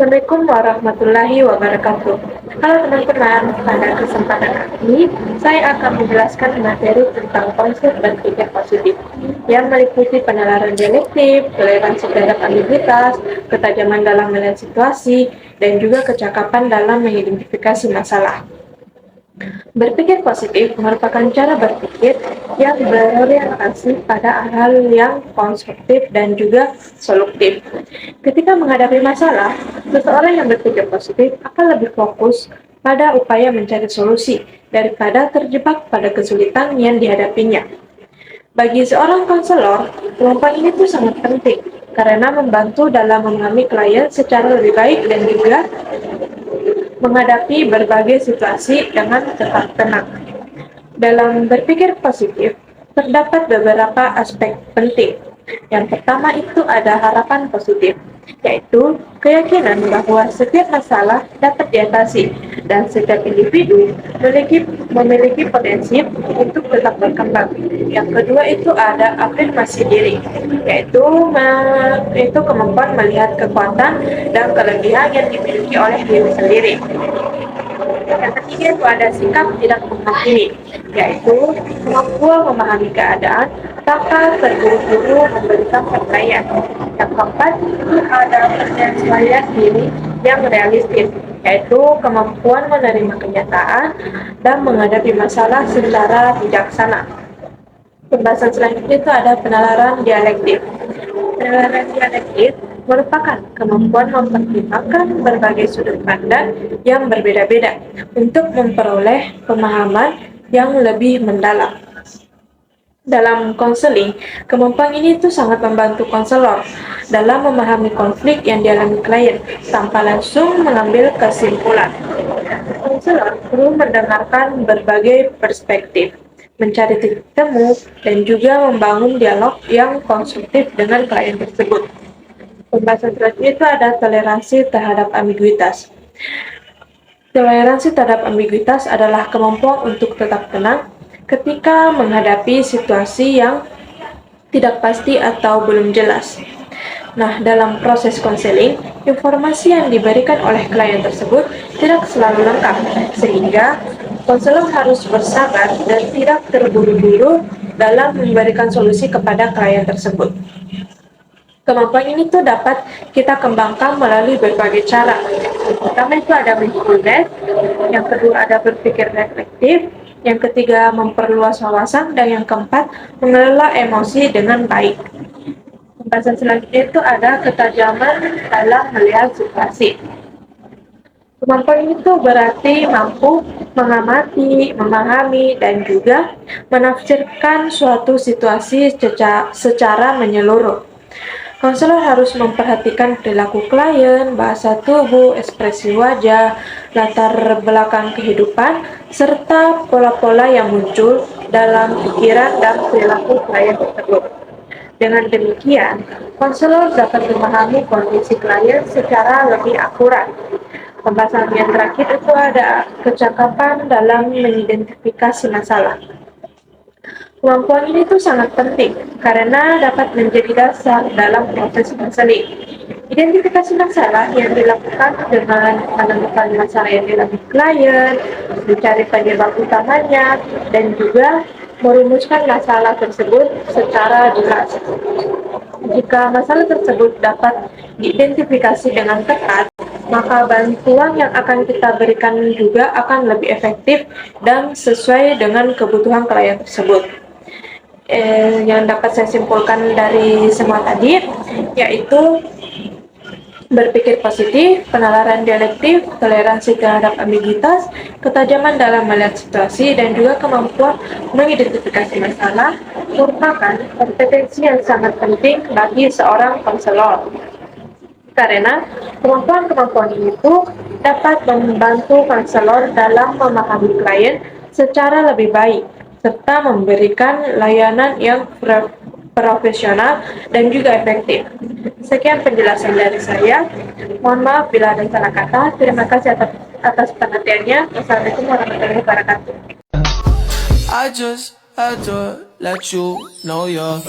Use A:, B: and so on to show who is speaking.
A: Assalamualaikum warahmatullahi wabarakatuh. Halo teman-teman, pada kesempatan ini saya akan menjelaskan materi tentang konsep berpikir positif yang meliputi penalaran dialektif, toleransi terhadap ambiguitas, ketajaman dalam melihat situasi, dan juga kecakapan dalam mengidentifikasi masalah. Berpikir positif merupakan cara berpikir yang berorientasi pada hal yang konstruktif dan juga solutif. Ketika menghadapi masalah, seseorang yang berpikir positif akan lebih fokus pada upaya mencari solusi daripada terjebak pada kesulitan yang dihadapinya. Bagi seorang konselor, kelompok ini tuh sangat penting karena membantu dalam memahami klien secara lebih baik dan juga menghadapi berbagai situasi dengan tetap tenang. Dalam berpikir positif, terdapat beberapa aspek penting. Yang pertama itu ada harapan positif, yaitu keyakinan bahwa setiap masalah dapat diatasi dan setiap individu memiliki potensi untuk tetap berkembang. Yang kedua itu ada afirmasi diri, yaitu kemampuan melihat kekuatan dan kelebihan yang dimiliki oleh diri sendiri. Yang ketiga itu ada sikap tidak menghakimi, yaitu kemampuan memahami keadaan tanpa terburu-buru memberikan penilaian. Yang keempat itu ada penyesuaian diri yang realistis, yaitu kemampuan menerima kenyataan dan menghadapi masalah secara bijaksana. Pembahasan selanjutnya itu ada penalaran dialektif. Penalaran dialektif merupakan kemampuan mempertimbangkan berbagai sudut pandang yang berbeda-beda untuk memperoleh pemahaman yang lebih mendalam. Dalam konseling, kemampuan ini tuh sangat membantu konselor dalam memahami konflik yang dialami klien tanpa langsung mengambil kesimpulan. Konselor perlu mendengarkan berbagai perspektif, mencari titik temu, dan juga membangun dialog yang konstruktif dengan klien tersebut. Pembahasan selanjutnya itu ada toleransi terhadap ambiguitas. Toleransi terhadap ambiguitas adalah kemampuan untuk tetap tenang ketika menghadapi situasi yang tidak pasti atau belum jelas. Nah, dalam proses konseling, informasi yang diberikan oleh klien tersebut tidak selalu lengkap, sehingga konselor harus bersabar dan tidak terburu-buru dalam memberikan solusi kepada klien tersebut. Kemampuan ini tuh dapat kita kembangkan melalui berbagai cara. Yang pertama itu ada mindfulness, yang kedua ada berpikir reflektif, yang ketiga memperluas wawasan, dan yang keempat mengelola emosi dengan baik. Pembahasan selanjutnya itu ada ketajaman dalam melihat situasi. Kemampuan ini tuh berarti mampu mengamati, memahami, dan juga menafsirkan suatu situasi secara menyeluruh. Konselor harus memperhatikan perilaku klien, bahasa tubuh, ekspresi wajah, latar belakang kehidupan, serta pola-pola yang muncul dalam pikiran dan perilaku klien tersebut. Dengan demikian, konselor dapat memahami kondisi klien secara lebih akurat. Pembahasan yang terakhir itu ada kecakapan dalam mengidentifikasi masalah. Kemampuan ini tuh sangat penting karena dapat menjadi dasar dalam proses konseling. Identifikasi masalah yang dilakukan dengan menemukan masalah yang dialami klien, mencari penyebab utamanya, dan juga merumuskan masalah tersebut secara jelas. Jika masalah tersebut dapat diidentifikasi dengan tepat, maka bantuan yang akan kita berikan juga akan lebih efektif dan sesuai dengan kebutuhan klien tersebut. Yang dapat saya simpulkan dari semua tadi, yaitu berpikir positif, penalaran dialektif, toleransi terhadap ambiguitas, ketajaman dalam melihat situasi, dan juga kemampuan mengidentifikasi masalah merupakan kompetensi yang sangat penting bagi seorang konselor. Karena kemampuan-kemampuan itu dapat membantu konselor dalam memahami klien secara lebih baik, serta memberikan layanan yang profesional dan juga efektif. Sekian penjelasan dari saya. Mohon maaf bila ada salah kata. Terima kasih atas perhatiannya. Wassalamualaikum warahmatullahi wabarakatuh.
B: I just had to let you know you're